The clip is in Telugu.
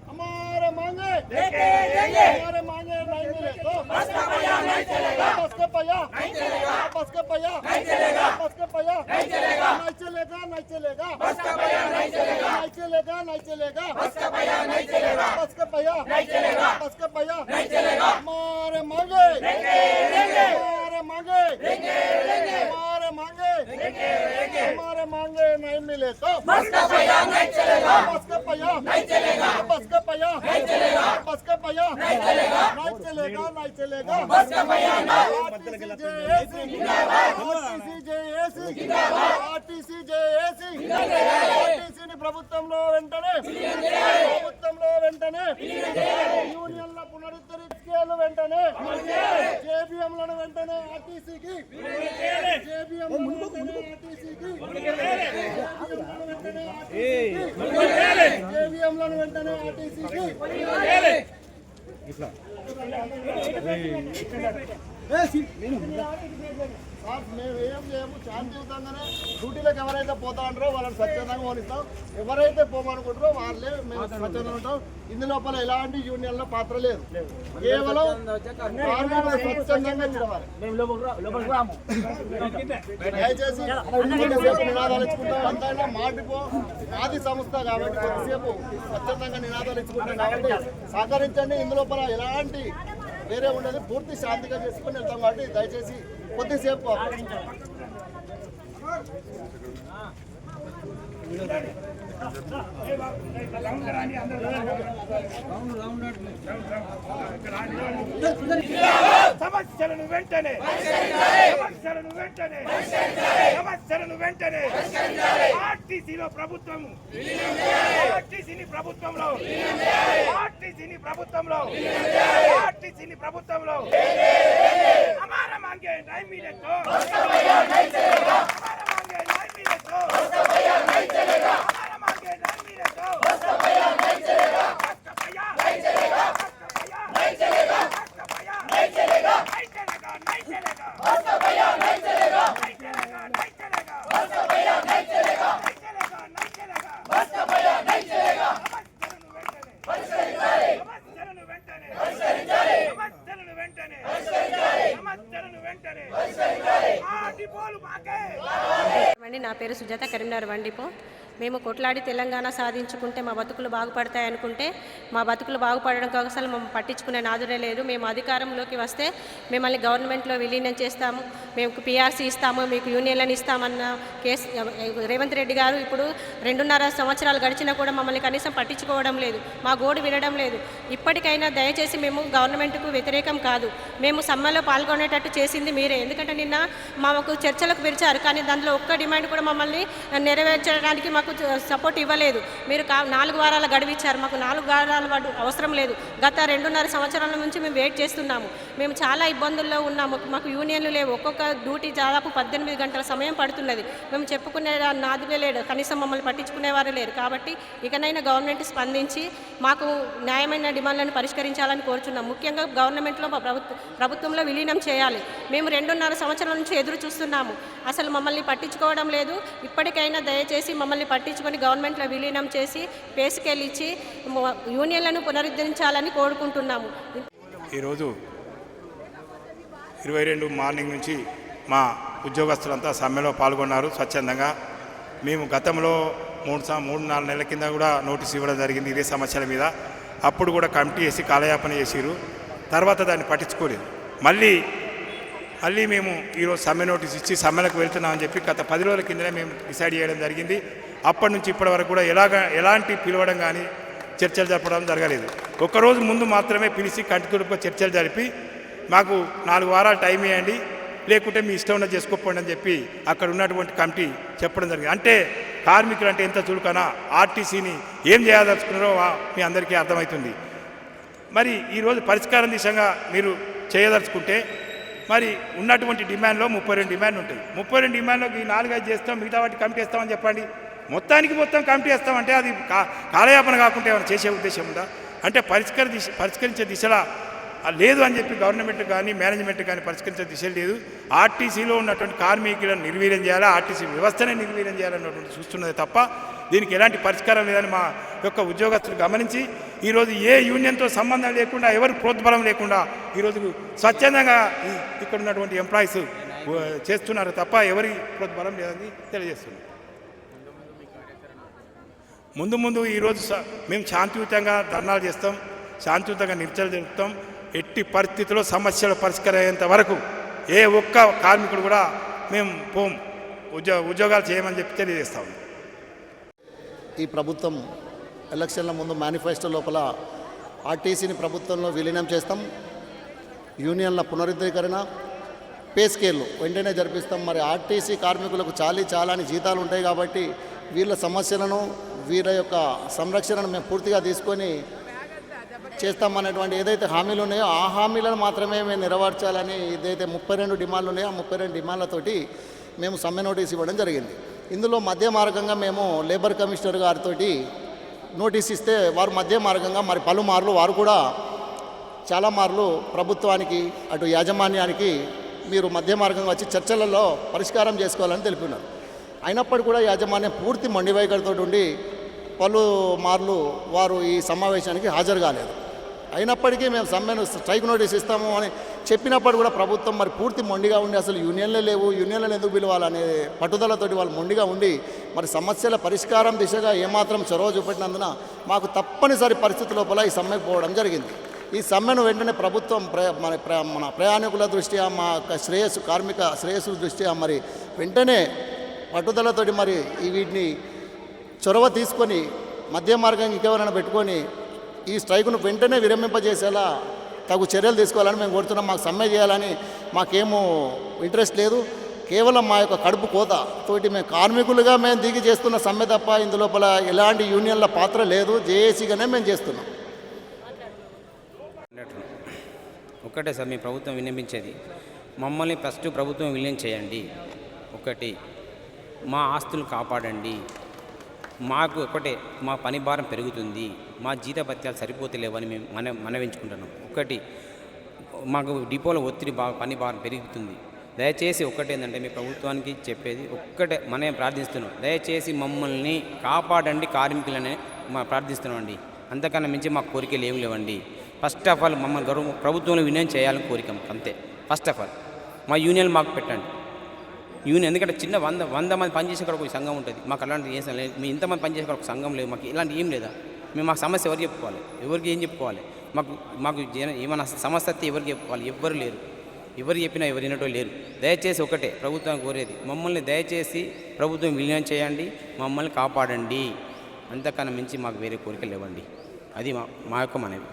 हमारे मांगे हमारे मांगे नहीं मिले तो बस का पैया नहीं चलेगा, बस का पैया नहीं चलेगा, बस का पैया नहीं चलेगा, बस का पैया नहीं चलेगा, नहीं चलेगा, नहीं चलेगा, बस का पैया नहीं चलेगा, नहीं चलेगा, नहीं चलेगा, बस का पैया नहीं चलेगा, बस का पैया नहीं चलेगा, बस का पैया नहीं चलेगा। हमारे मांगे हमारे मांगे हमारे मांगे हमारे मांगे नहीं मिले तो बस का पैया नहीं चलेगा, बस का पैया नहीं चलेगा, बस का पैया नहीं चलेगा, बस का पैया नहीं चलेगा, नहीं चलेगा, नहीं चलेगा, बस का पैया नहीं। ఆర్టీసీని ప్రభుత్వంలో వెంటనే యూనియన్ల పునరుద్ధరించేలు వెంటనే జేబీఎంలను వెంటనే ఆర్టీసీకి జేబీఎంలను వెంటనే ఆర్టీసీకి మేము ఏం చేయము, శాంతియుతంగానే డ్యూటీలకు ఎవరైతే పోతా ఉంటారో వాళ్ళని స్వచ్ఛందంగా పోనిస్తాం, ఎవరైతే పోమనుకుంటారో వాళ్ళే మేము స్వచ్ఛందంగా ఉంటాం. ఇందు లోపల ఎలాంటి యూనియన్ల పాత్ర లేదు, కేవలం స్వచ్ఛందంగా నిలవాలి. దయచేసి నినాదాలు ఇచ్చుకుంటాం, అంతైనా మాటిపో మాది సంస్థ కాబట్టి కొద్దిసేపు స్వచ్ఛందంగా నినాదాలు ఇచ్చుకుంటాం కాబట్టి సహకరించండి. ఇందు లోపల ఎలాంటి వేరే ఉండదు, పూర్తి శాంతిగా చేసుకుని వెళ్తాం కాబట్టి దయచేసి కొద్దిసేపు సమస్యలను వెంటనే ఆర్టీసీలో ప్రభుత్వము ఆర్టీసీని ప్రభుత్వంలో हमारा मांगे नहीं मिले तो हमारा मांगे नहीं मिले तो हमारा मांगे नहीं मिले तो बस का पैया नहीं चलेगा, बस का पैया नहीं चलेगा, बस का पैया नहीं चलेगा, बस का पैया नहीं चलेगा, नहीं चलेगा, नहीं चलेगा, बस का पैया नहीं चलेगा, नहीं चलेगा, नहीं चलेगा, बस का पैया नहीं चलेगा, नहीं चलेगा, नहीं चलेगा, बस का पैया नहीं चलेगा। నా పేరు సుజాత, కరీంనగర్ వండిపో. మేము కొట్లాడి తెలంగాణ సాధించుకుంటే మా బతుకులు బాగుపడతాయి అనుకుంటే మా బతుకులు బాగుపడడం కోసం మేము పట్టించుకునే నాదురే లేదు. మేము అధికారంలోకి వస్తే మిమ్మల్ని గవర్నమెంట్లో విలీనం చేస్తాము, మేము పీఆర్సీ ఇస్తాము, మీకు యూనియన్లను ఇస్తామన్న కేసు రేవంత్ రెడ్డి గారు ఇప్పుడు 2.5 సంవత్సరాలు గడిచినా కూడా మమ్మల్ని కనీసం పట్టించుకోవడం లేదు, మా గోడు వినడం లేదు. ఇప్పటికైనా దయచేసి మేము గవర్నమెంట్కు వ్యతిరేకం కాదు, మేము సమ్మెలో పాల్గొనేటట్టు చేసింది మీరే. ఎందుకంటే నిన్న మాకు చర్చలకు పిలిచారు, కానీ దాంట్లో ఒక్క డిమాండ్ కూడా మమ్మల్ని నెరవేర్చడానికి మాకు సపోర్ట్ ఇవ్వలేదు. మీరు 4 వారాల గడువు ఇచ్చారు, మాకు 4 వారాల అవసరం లేదు. గత 2.5 సంవత్సరాల నుంచి మేము వెయిట్ చేస్తున్నాము. మేము చాలా ఇబ్బందుల్లో ఉన్నాము, మాకు యూనియన్లు లేవు. ఒక్కొక్క డ్యూటీ దాదాపు 18 గంటల సమయం పడుతున్నది. మేము చెప్పుకునే నాదులే లేడు, కనీసం మమ్మల్ని పట్టించుకునేవారు లేరు. కాబట్టి ఇకనైనా గవర్నమెంట్ స్పందించి మాకు న్యాయమైన డిమాండ్లను పరిష్కరించాలని కోరుచున్నాం. ముఖ్యంగా గవర్నమెంట్లో ప్రభుత్వంలో విలీనం చేయాలి. మేము 2.5 సంవత్సరాల నుంచి ఎదురు చూస్తున్నాము, అసలు మమ్మల్ని పట్టించుకోవడం లేదు. ఇప్పటికైనా దయచేసి మమ్మల్ని పట్టించుకొని గవర్నమెంట్లో విలీనం చేసి పే స్కేల్ ఇచ్చి యూనియన్లను పునరుద్ధరించాలని కోరుకుంటున్నాము. ఈరోజు 22 మార్నింగ్ నుంచి మా ఉద్యోగస్తులంతా సమ్మెలో పాల్గొన్నారు స్వచ్ఛందంగా. మేము గతంలో 3-4 నెలల కింద కూడా నోటీస్ ఇవ్వడం జరిగింది ఇదే సమస్యల మీద. అప్పుడు కూడా కమిటీ వేసి కాలయాపన చేసిరు, తర్వాత దాన్ని పట్టించుకోలేదు. మళ్ళీ మేము ఈరోజు సమ్మె నోటీస్ ఇచ్చి సమ్మెలకు వెళ్తున్నామని చెప్పి గత 10 రోజుల కిందనే మేము డిసైడ్ చేయడం జరిగింది. అప్పటి నుంచి ఇప్పటి వరకు కూడా ఎలాంటి పిలవడం కానీ చర్చలు జరపడం జరగలేదు. ఒక్కరోజు ముందు మాత్రమే పిలిచి కంటితుడుపుగా చర్చలు జరిపి మాకు 4 వారాలు టైం ఇవ్వండి, లేకుంటే మీ ఇష్టం ఉన్నది చేసుకోకపోండి అని చెప్పి అక్కడ ఉన్నటువంటి కమిటీ చెప్పడం జరిగింది. అంటే కార్మికులు అంటే ఎంత చురుకనా, ఆర్టీసీని ఏం చేయదలుచుకున్నారో మీ అందరికీ అర్థమవుతుంది. మరి ఈరోజు పరిష్కారం దిశగా మీరు చేయదలుచుకుంటే మరి ఉన్నటువంటి డిమాండ్లో 32 డిమాండ్ ఉంటుంది. 32 డిమాండ్లోకి 4-5 చేస్తాం, మిగతా వాటి కమిటీ వేస్తామని చెప్పండి. మొత్తం కమిటీ వేస్తామంటే అది కాలయాపన కాకుండా ఏమైనా చేసే ఉద్దేశం ఉందా? అంటే పరిష్కరించే దిశలా లేదు అని చెప్పి గవర్నమెంట్ కానీ మేనేజ్మెంట్ కానీ పరిష్కరించే దిశ లేదు. ఆర్టీసీలో ఉన్నటువంటి కార్మికులను నిర్వీర్యం చేయాలా, ఆర్టీసీ వ్యవస్థనే నిర్వీర్యం చేయాలన్నటువంటి చూస్తున్నది తప్ప దీనికి ఎలాంటి పరిష్కారం లేదని మా యొక్క ఉద్యోగస్తులు గమనించి ఈరోజు ఏ యూనియన్తో సంబంధం లేకుండా, ఎవరి ప్రోద్బలం లేకుండా ఈరోజు స్వచ్ఛందంగా ఇక్కడ ఉన్నటువంటి ఎంప్లాయీస్ చేస్తున్నారు తప్ప ఎవరి ప్రోద్బలం లేదని తెలియజేస్తున్నారు. ముందు ఈరోజు మేము శాంతియుతంగా ధర్నాలు చేస్తాం, శాంతియుతంగా నిరసనలు జరుపుతాం. ఎట్టి పరిస్థితుల్లో సమస్యలు పరిష్కారం అయ్యేంత వరకు ఏ ఒక్క కార్మికుడు కూడా మేము ఉద్యోగాలు చేయమని చెప్పి తెలియజేస్తాం. ఈ ప్రభుత్వం ఎలక్షన్ల ముందు మేనిఫెస్టో లోపల ఆర్టీసీని ప్రభుత్వంలో విలీనం చేస్తాం, యూనియన్ల పునరుద్ధరీకరణ, పే స్కేళ్ళు వెంటనే జరిపిస్తాం. మరి ఆర్టీసీ కార్మికులకు చాలాని జీతాలు ఉంటాయి కాబట్టి వీళ్ళ సమస్యలను, వీళ్ళ యొక్క సంరక్షణను మేము పూర్తిగా తీసుకొని చేస్తామనేటువంటి ఏదైతే హామీలు ఉన్నాయో ఆ హామీలను మాత్రమే మేము నెరవేర్చాలని ఏదైతే 32 డిమాండ్లు ఉన్నాయో ఆ 32 డిమాండ్లతోటి మేము సమ్మె నోటీస్ ఇవ్వడం జరిగింది. ఇందులో మధ్య మార్గంగా మేము లేబర్ కమిషనర్ గారితో నోటీస్ ఇస్తే వారు మధ్య మార్గంగా మరి పలుమార్లు వారు కూడా చాలా మార్లు ప్రభుత్వానికి అటు యాజమాన్యానికి మీరు మధ్య మార్గంగా వచ్చి చర్చలలో పరిష్కారం చేసుకోవాలని తెలిపినారు. అయినప్పటికీ కూడా యాజమాన్యం పూర్తి మొండి వైఖరితో ఉండి పలుమార్లు వారు ఈ సమావేశానికి హాజరు కాలేదు. అయినప్పటికీ మేము సమ్మెను స్ట్రైక్ నోటీస్ ఇస్తాము అని చెప్పినప్పుడు కూడా ప్రభుత్వం మరి పూర్తి మొండిగా ఉండి అసలు యూనియన్లే లేవు, యూనియన్లను ఎందుకు పిలవాలనే పట్టుదలతోటి వాళ్ళు మొండిగా ఉండి మరి సమస్యల పరిష్కారం దిశగా ఏమాత్రం చొరవ చూపెట్టినందున మాకు తప్పనిసరి పరిస్థితి లోపల ఈ సమ్మెకు పోవడం జరిగింది. ఈ సమ్మెను వెంటనే ప్రభుత్వం మన ప్రయాణికుల దృష్ట్యా, మా యొక్క కార్మిక శ్రేయస్సు దృష్ట్యా మరి వెంటనే పట్టుదలతోటి మరి వీటిని చొరవ తీసుకొని మధ్య మార్గం ఇంకెవరైనా పెట్టుకొని ఈ స్ట్రైకును వెంటనే విరమింపజేసేలా తగు చర్యలు తీసుకోవాలని మేము కోరుతున్నాం. మాకు సమ్మె చేయాలని మాకేమో ఇంట్రెస్ట్ లేదు. కేవలం మా యొక్క కడుపు కోత తోటి మేము కార్మికులుగా మేము దిగి చేస్తున్న సమ్మె తప్ప ఇందులోపల ఎలాంటి యూనియన్ల పాత్ర లేదు. జేఏసీగానే మేము చేస్తున్నాం. ఒక్కటే సార్ మీ ప్రభుత్వం విన్నపించేది, మమ్మల్ని ఫస్ట్ ప్రభుత్వం విలీనం చేయండి, ఒకటి మా ఆస్తులు కాపాడండి, మాకు ఒకటే మా పని భారం పెరుగుతుంది, మా జీతభత్యాలు సరిపోతలేవని మేము మనవించుకుంటున్నాం. ఒకటి మాకు డిపోలో ఒత్తిడి పని భారం పెరుగుతుంది. దయచేసి ఒక్కటేందంటే మీ ప్రభుత్వానికి చెప్పేది ఒక్కటే మనం ప్రార్థిస్తున్నాం, దయచేసి మమ్మల్ని కాపాడండి కార్మికులనే ప్రార్థిస్తున్నాం అండి. అంతకన్నా మించి మాకు కోరికలు ఏమి లేవండి. ఫస్ట్ ఆఫ్ ఆల్ మమ్మల్ని ప్రభుత్వంలో విలీనం చేయాలని కోరిక అంతే. ఫస్ట్ ఆఫ్ ఆల్ మా యూనియన్ మాకు పెట్టండి. యూనియన్ ఎందుకంటే చిన్న 100 మంది పనిచేసే ఒక సంఘం ఉంటుంది. మాకు అలాంటి ఏం లేదు. మీ ఇంతమంది పనిచేసే ఒక సంఘం లేదు. మాకు ఇలాంటి ఏం లేదా. మేము మాకు సమస్య ఎవరికి చెప్పుకోవాలి, ఎవరికి ఏం చెప్పుకోవాలి, మాకు ఏమైనా సమస్య వస్తే ఎవరికి చెప్పుకోవాలి, ఎవ్వరు లేరు. ఎవరు చెప్పినా ఎవరు వినటో లేరు. దయచేసి ఒకటే ప్రభుత్వం కోరేది, మమ్మల్ని దయచేసి ప్రభుత్వం విలీనం చేయండి, మమ్మల్ని కాపాడండి. అంతకన్నా మించి మాకు వేరే కోరికలు లేవండి. అది మా యొక్క మనవి.